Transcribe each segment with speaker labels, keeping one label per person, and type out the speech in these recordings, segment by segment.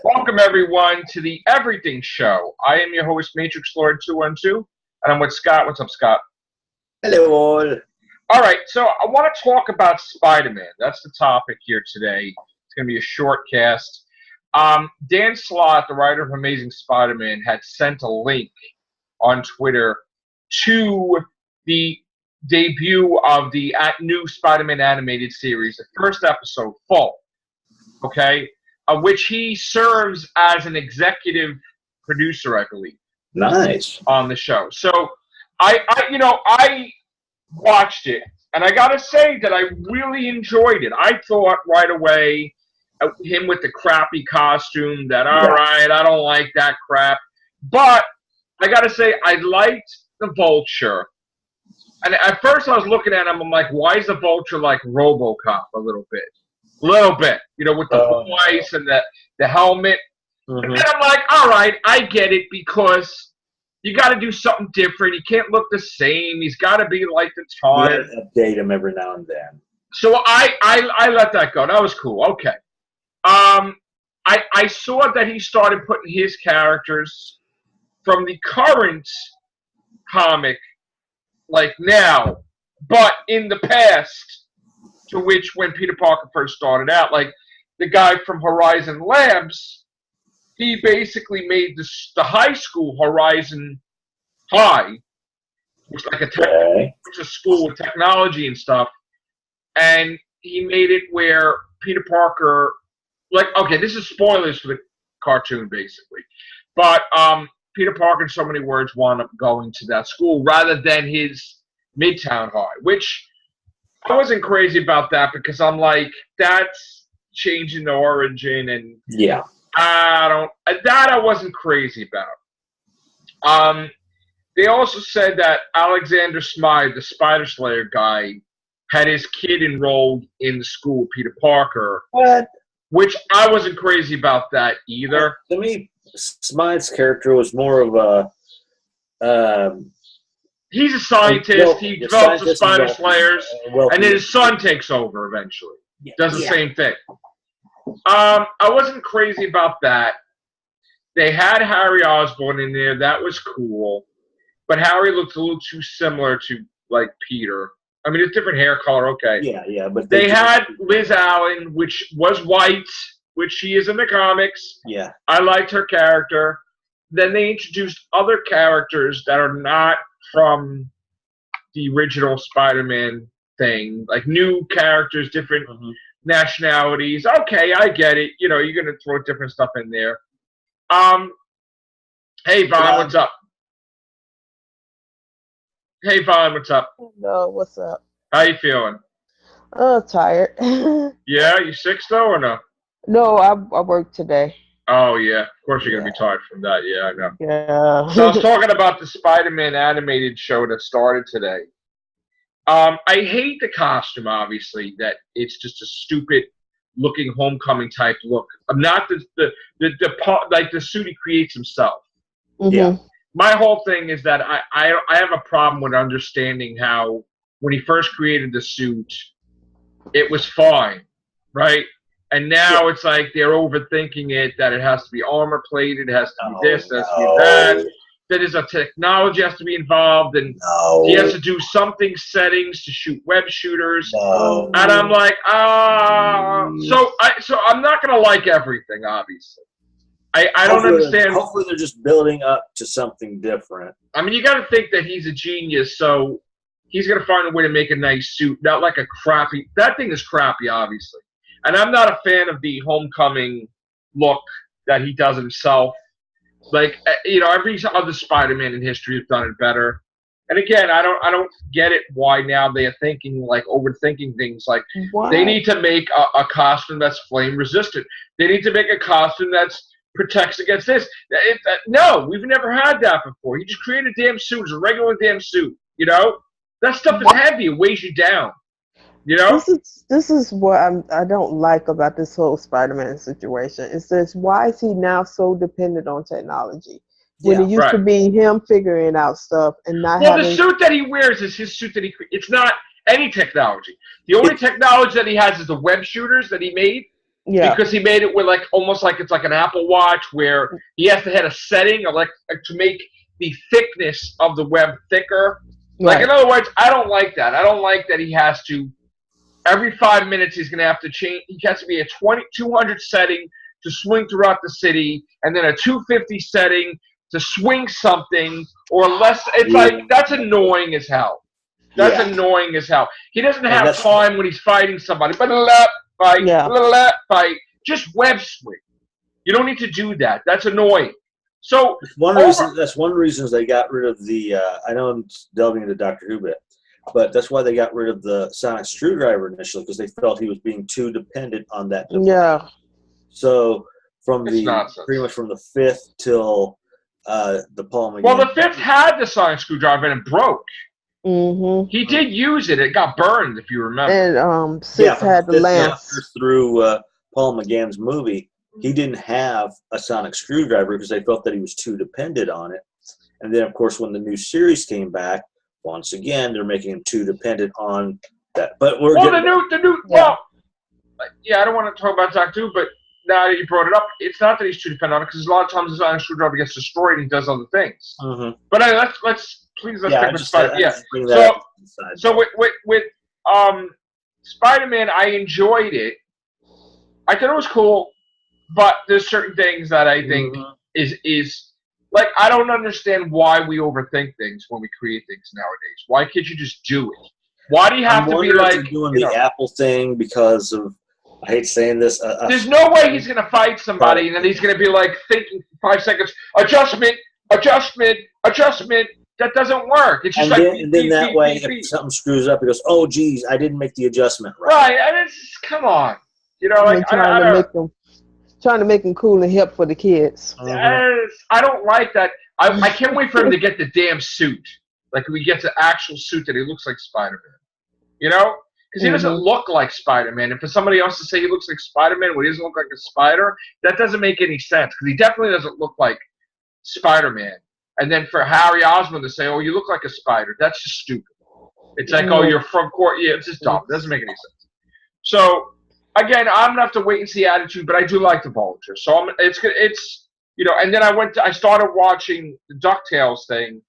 Speaker 1: Welcome, everyone, to the Everything Show. I am your host, Matrix Lord 212, and I'm with Scott. What's up, Scott?
Speaker 2: Hello, all.
Speaker 1: All right, so I want to talk about Spider-Man. That's the topic here today. It's going to be a short cast. Dan Slott, the writer of Amazing Spider-Man, had sent a link on Twitter to the debut of the new Spider-Man animated series, the first episode, Full, okay, of which he serves as an executive producer, I believe.
Speaker 2: Nice.
Speaker 1: On the show. So I watched it, and I gotta say that I really enjoyed it. I thought right away, him with the crappy costume, that all right, I don't like that crap. But I gotta say, I liked the Vulture. And at first I was looking at him, I'm like, why is the Vulture like RoboCop a little bit? With the voice and the helmet. Mm-hmm. And then I'm like, all right, I get it, because you got to do something different. He can't look the same. He's got to be like the time.
Speaker 2: You gotta update him every now and then.
Speaker 1: So I let that go. That was cool. Okay. I saw that he started putting his characters from the current comic, like now, but in the past, to which when Peter Parker first started out, like the guy from Horizon Labs, he basically made the high school Horizon High, which is like which is a school with technology and stuff, and he made it where Peter Parker, this is spoilers for the cartoon basically, but Peter Parker, in so many words, wound up going to that school rather than his Midtown High, which I wasn't crazy about that, because I'm like, that's changing the origin, and I wasn't crazy about. They also said that Alexander Smythe, the Spider Slayer guy, had his kid enrolled in the school, Peter Parker.
Speaker 2: What?
Speaker 1: Which I wasn't crazy about that either.
Speaker 2: To me, Smythe's character was more of a...
Speaker 1: he's a scientist. He develops the Spider Slayers, and then his son takes over eventually. Does the same thing. I wasn't crazy about that. They had Harry Osborn in there. That was cool. But Harry looked a little too similar to, like, Peter. I mean, it's different hair color, okay.
Speaker 2: Yeah, but...
Speaker 1: They had Liz Allen, which was white, which she is in the comics.
Speaker 2: Yeah.
Speaker 1: I liked her character. Then they introduced other characters that are not from the original Spider-Man thing, like new characters, different nationalities. Okay, I get it. You're going to throw different stuff in there. Hey, Vaughn, what's up? Hey, Vaughn, what's up?
Speaker 3: Hello, what's up?
Speaker 1: How you feeling?
Speaker 3: Tired.
Speaker 1: Yeah, you sick though or no?
Speaker 3: No, I work today.
Speaker 1: Oh, yeah. Of course you're going to be tired from that. Yeah, I know.
Speaker 3: Yeah.
Speaker 1: So I was talking about the Spider-Man animated show that started today. I hate the costume, obviously, that it's just a stupid-looking homecoming type look. I'm not the suit he creates himself.
Speaker 3: Mm-hmm.
Speaker 1: Yeah. My whole thing is that I have a problem with understanding how when he first created the suit, it was fine, right? And now it's like they're overthinking it, that it has to be armor plated, it has to be this, it has to be that. That is a technology has to be involved, and he has to do something settings to shoot web shooters. And I'm like, so I'm not gonna like everything, obviously. I don't understand.
Speaker 2: Hopefully they're just building up to something different.
Speaker 1: I mean, you got to think that he's a genius, so he's gonna find a way to make a nice suit, not like a crappy. That thing is crappy, obviously. And I'm not a fan of the homecoming look that he does himself. Like, every other Spider-Man in history has done it better. And again, I don't get it why now they are thinking, like, overthinking things. Like, they need to make a costume that's flame resistant. They need to make a costume that's protects against this. No, we've never had that before. You just create a damn suit. It's a regular damn suit. That stuff is heavy. It weighs you down.
Speaker 3: This is what I don't like about this whole Spider-Man situation. It says, why is he now so dependent on technology when it used to be him figuring out stuff and not having...
Speaker 1: the suit that he wears is his suit that he... It's not any technology. The only technology that he has is the web shooters that he made.
Speaker 3: Yeah.
Speaker 1: Because he made it with like almost like it's like an Apple Watch where he has to hit a setting to make the thickness of the web thicker. Like, in other words, I don't like that. I don't like that he has to, every 5 minutes he's going to have to change. He has to be a 200 setting to swing throughout the city, and then a 250 setting to swing something, or less. It's like, that's annoying as hell. That's annoying as hell. He doesn't have time when he's fighting somebody. Fight. Just web swing. You don't need to do that. That's annoying. So
Speaker 2: that's one reason they got rid of the. I know I'm delving into Doctor Who bit, but that's why they got rid of the sonic screwdriver initially, because they felt he was being too dependent on that device. Yeah. So pretty much from the 5th till the Paul McGann.
Speaker 1: Well, the 5th had the sonic screwdriver and it broke.
Speaker 3: Mm-hmm.
Speaker 1: He did use it. It got burned, if you remember.
Speaker 3: And 6 had the lance.
Speaker 2: Through Paul McGann's movie, he didn't have a sonic screwdriver because they felt that he was too dependent on it. And then, of course, when the new series came back, once again, they're making him too dependent on that. But
Speaker 1: I don't want to talk about Doctor Who, but now that you brought it up, it's not that he's too dependent on it, because a lot of times the sonic screwdriver gets destroyed and he does other things.
Speaker 2: Mm-hmm.
Speaker 1: But let's stick with Spider-Man. Yeah. So with Spider-Man, I enjoyed it. I thought it was cool, but there's certain things that I think is like, I don't understand why we overthink things when we create things nowadays. Why can't you just do it? Why do you have to be like
Speaker 2: doing the Apple thing because of? I hate saying this.
Speaker 1: There's no way he's going to fight somebody and then he's going to be like thinking 5 seconds, adjustment. That doesn't work. It's just
Speaker 2: and then that way, if something screws up, he goes, "Oh, geez, I didn't make the adjustment right."
Speaker 1: Right, and it's come on, like
Speaker 3: trying to make him cool and hip for the kids.
Speaker 1: I don't like that. I can't wait for him to get the damn suit. Like, when he gets an actual suit that he looks like Spider-Man. Because he doesn't look like Spider-Man. And for somebody else to say he looks like Spider-Man when he doesn't look like a spider, that doesn't make any sense. Because he definitely doesn't look like Spider-Man. And then for Harry Osborn to say, "Oh, you look like a spider," that's just stupid. It's like, "Oh, you're from court." Yeah, it's just dumb. It doesn't make any sense. So, again, I'm gonna have to wait and see attitude, but I do like the Vulture. So it's and then I started watching the DuckTales thing,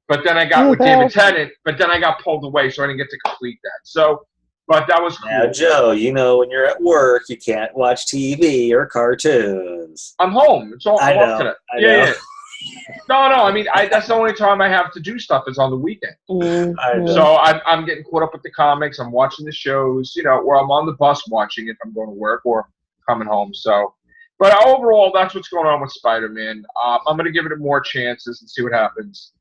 Speaker 1: but then I got with David Tennant, but then I got pulled away, so I didn't get to complete that. So, but that was cool.
Speaker 2: Now, Joe, when you're at work, you can't watch TV or cartoons.
Speaker 1: I'm home. It's all
Speaker 2: I know.
Speaker 1: Today.
Speaker 2: I know.
Speaker 1: Yeah. No. I mean, that's the only time I have to do stuff is on the weekend. So I'm getting caught up with the comics. I'm watching the shows, or I'm on the bus watching it if I'm going to work or coming home. So, but overall, that's what's going on with Spider-Man. I'm going to give it more chances and see what happens.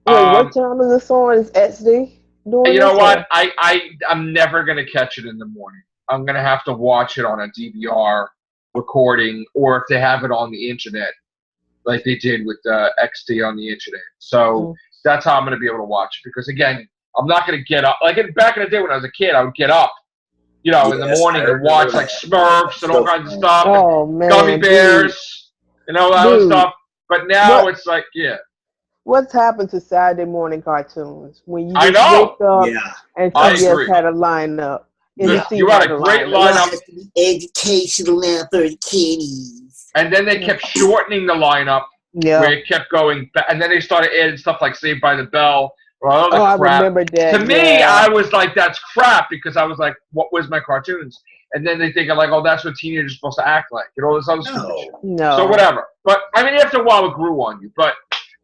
Speaker 3: Wait, what time is this on? Is XD doing
Speaker 1: You know what? I'm never going to catch it in the morning. I'm going to have to watch it on a DVR recording, or if they have it on the internet, like they did with XD on the internet. So that's how I'm going to be able to watch it. Because, again, I'm not going to get up. Like, back in the day when I was a kid, I would get up, in the morning and watch, like, Smurfs and all kinds of stuff. And Gummy Bears and all that other stuff. But now it's like,
Speaker 3: What's happened to Saturday morning cartoons? When you
Speaker 1: I
Speaker 3: just wake up and CBS had a lineup.
Speaker 1: You had a great lineup.
Speaker 4: Educational now for the kiddies.
Speaker 1: And then they kept shortening the lineup, where it kept going back. And then they started adding stuff like Saved by the Bell or other crap.
Speaker 3: I remember that.
Speaker 1: To me, I was like, that's crap, because I was like, what was my cartoons? And then they think, like, oh, that's what teenagers are supposed to act like. All this other stupid shit.
Speaker 3: No.
Speaker 1: So whatever. But, I mean, after a while, it grew on you. But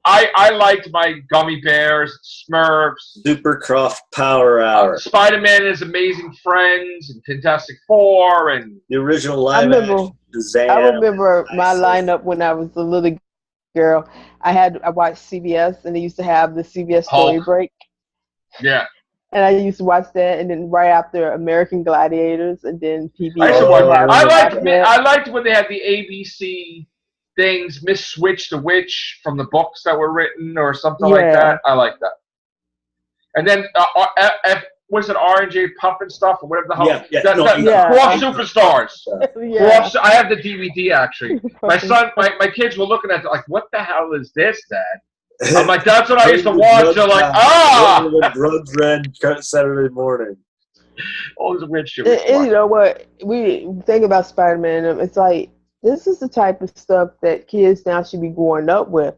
Speaker 1: I liked my Gummy Bears, Smurfs.
Speaker 2: Supercroft Power Hour.
Speaker 1: Spider-Man and His Amazing Friends, and Fantastic Four, and
Speaker 2: the original live action.
Speaker 3: I remember my lineup when I was a little girl. I watched CBS, and they used to have the CBS Story Break.
Speaker 1: Yeah.
Speaker 3: And I used to watch that, and then right after American Gladiators, and then PBS.
Speaker 1: I liked when they had the ABC things, Miss Switch the Witch from the books that were written or something like that. I like that. And then was it R&J Puff and stuff or whatever the hell? Cross Superstars. I have the DVD actually. My son, my kids were looking at it like, what the hell is this, Dad? I'm like, that's what I used to watch. They're like,
Speaker 2: Drugs ran Saturday morning.
Speaker 1: All this weird shit.
Speaker 3: And you know what? We think about Spider-Man. It's like this is the type of stuff that kids now should be growing up with.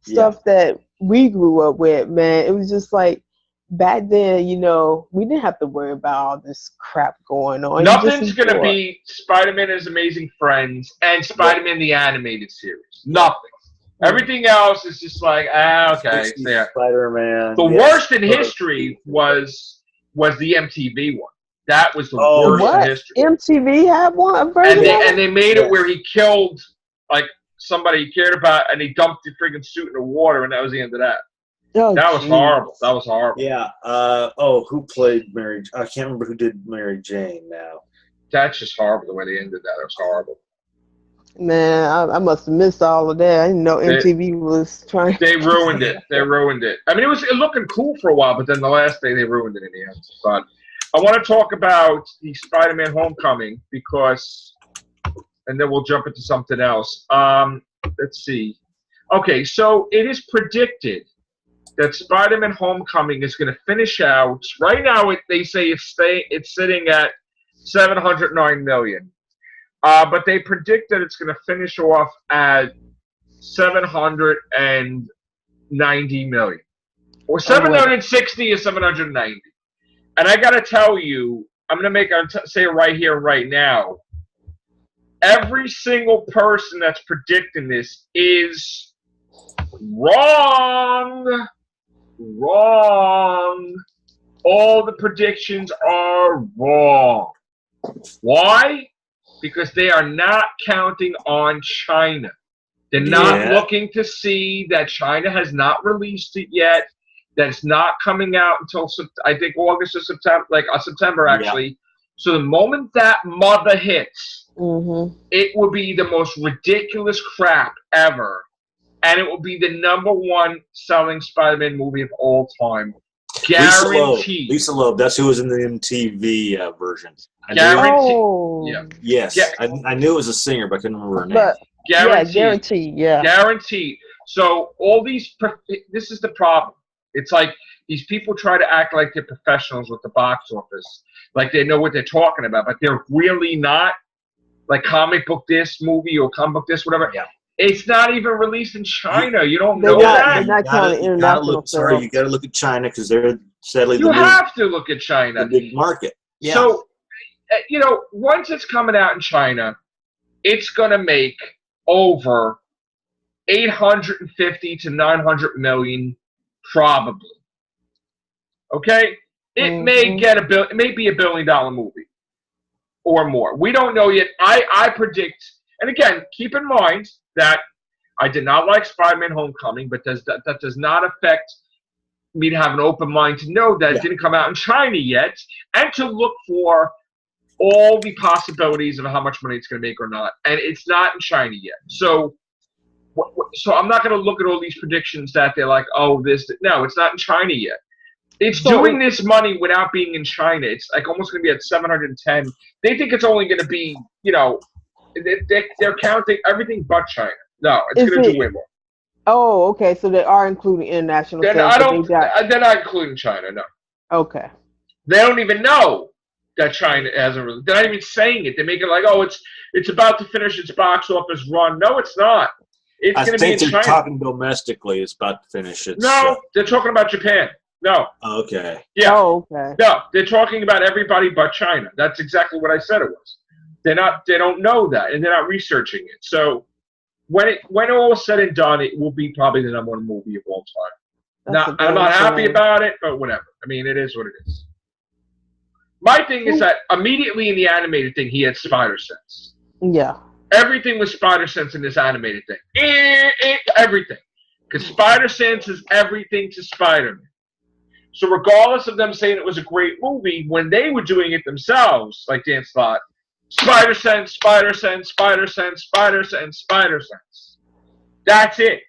Speaker 3: Stuff that we grew up with, man. It was just like back then, you know, we didn't have to worry about all this crap going on.
Speaker 1: Nothing's gonna be Spider-Man and His Amazing Friends and Spider-Man the Animated Series. Nothing. Everything else is just like, okay, there.
Speaker 2: Spider-Man.
Speaker 1: The worst in history was the MTV one. That was the worst in history.
Speaker 3: MTV had one, a version
Speaker 1: and they made it where he killed like somebody he cared about, and he dumped the freaking suit in the water, and that was the end of that.
Speaker 3: Oh,
Speaker 1: that was horrible. That was horrible.
Speaker 2: Yeah. Who played Mary? I can't remember who did Mary Jane now.
Speaker 1: That's just horrible the way they ended that. It was horrible.
Speaker 3: Man, I must have missed all of that. I didn't know MTV was trying.
Speaker 1: They ruined it. They ruined it. I mean, it was looking cool for a while, but then the last day they ruined it in the end. But I want to talk about the Spider-Man Homecoming and then we'll jump into something else. Let's see. Okay, so it is predicted that Spider-Man Homecoming is going to finish out. Right now, they say it's sitting at $709 million. But they predict that it's going to finish off at $790 million. Or 760 or 790. And I got to tell you, I'm going to say it right here, right now. Every single person that's predicting this is wrong. Wrong. All the predictions are wrong. Why? Because they are not counting on China. They're not looking to see that China has not released it yet. That's not coming out until, I think, August or September, September actually. Yeah. So the moment that mother hits, it will be the most ridiculous crap ever. And it will be the #1 selling Spider-Man movie of all time. Guaranteed.
Speaker 2: Lisa Loeb, that's who was in the MTV version.
Speaker 3: Guaranteed.
Speaker 1: Yeah.
Speaker 2: Yes. Yeah. I knew it was a singer, but I couldn't remember her name.
Speaker 1: Guaranteed.
Speaker 3: Yeah.
Speaker 1: Guaranteed. So this is the problem. It's like these people try to act like they're professionals with the box office, like they know what they're talking about, but they're really not. Like comic book this movie or comic book this, whatever. Yeah. It's not even released in China. You don't know that.
Speaker 3: They're not counting international.
Speaker 2: Sorry, you got to look at China because they're sadly
Speaker 1: you have to look at China,
Speaker 2: the big market. Yeah.
Speaker 1: So, once it's coming out in China, it's going to make over 850 to 900 million, probably. Okay, it may get it may be $1 billion movie or more. We don't know yet. I predict, and again, keep in mind that I did not like Spider-Man Homecoming, but that does not affect me to have an open mind to know that it didn't come out in China yet, and to look for all the possibilities of how much money it's going to make or not. And it's not in China yet. So I'm not going to look at all these predictions that they're like, no, it's not in China yet. It's doing this money without being in China. It's like almost going to be at 710. They think it's only going to be, they're counting everything but China. No, it's going to do way more.
Speaker 3: Oh, okay. So they are including international.
Speaker 1: They're not including China. No.
Speaker 3: Okay.
Speaker 1: They don't even know that China hasn't really. They're not even saying it. They make it like, it's about to finish its box office run. No, it's not. It's going to be in China.
Speaker 2: I think they're talking domestically. It's about to finish it.
Speaker 1: No, they're talking about Japan. No.
Speaker 2: Okay.
Speaker 1: Yeah.
Speaker 3: Oh, okay.
Speaker 1: No, they're talking about everybody but China. That's exactly what I said it was. They don't know that, and they're not researching it. So when all is said and done, it will be probably the #1 movie of all time. I'm not happy about it, but whatever. I mean, it is what it is. My thing is that immediately in the animated thing, he had spider sense.
Speaker 3: Yeah.
Speaker 1: Everything was spider sense in this animated thing. Everything. Because spider sense is everything to Spider-Man. So regardless of them saying it was a great movie, when they were doing it themselves, like Dan Slott, spider sense, spider sense, spider sense, spider sense, spider sense. That's it.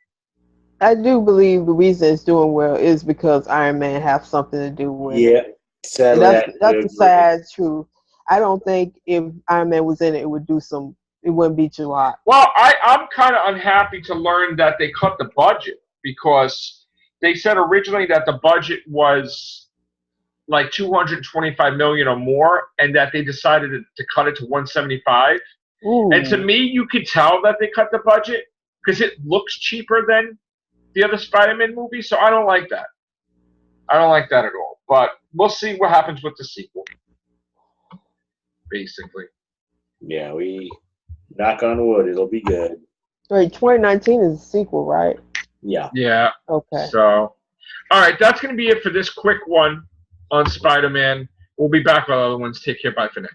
Speaker 3: I do believe the reason it's doing well is because Iron Man has something to do with it.
Speaker 2: Sadly,
Speaker 3: that's the sad truth. I don't think if Iron Man was in it, it wouldn't be too hot.
Speaker 1: Well, I'm kind of unhappy to learn that they cut the budget because they said originally that the budget was like 225 million or more, and that they decided to cut it to 175.
Speaker 3: Ooh.
Speaker 1: And to me, you could tell that they cut the budget because it looks cheaper than the other Spider-Man movies. So I don't like that. I don't like that at all. But we'll see what happens with the sequel. Basically.
Speaker 2: Yeah, we knock on wood. It'll be good.
Speaker 3: Wait, 2019 is a sequel, right?
Speaker 2: Yeah.
Speaker 1: Yeah.
Speaker 3: Okay.
Speaker 1: So, all right, that's going to be it for this quick one on Spider-Man. We'll be back with other ones. Take care. Bye for now.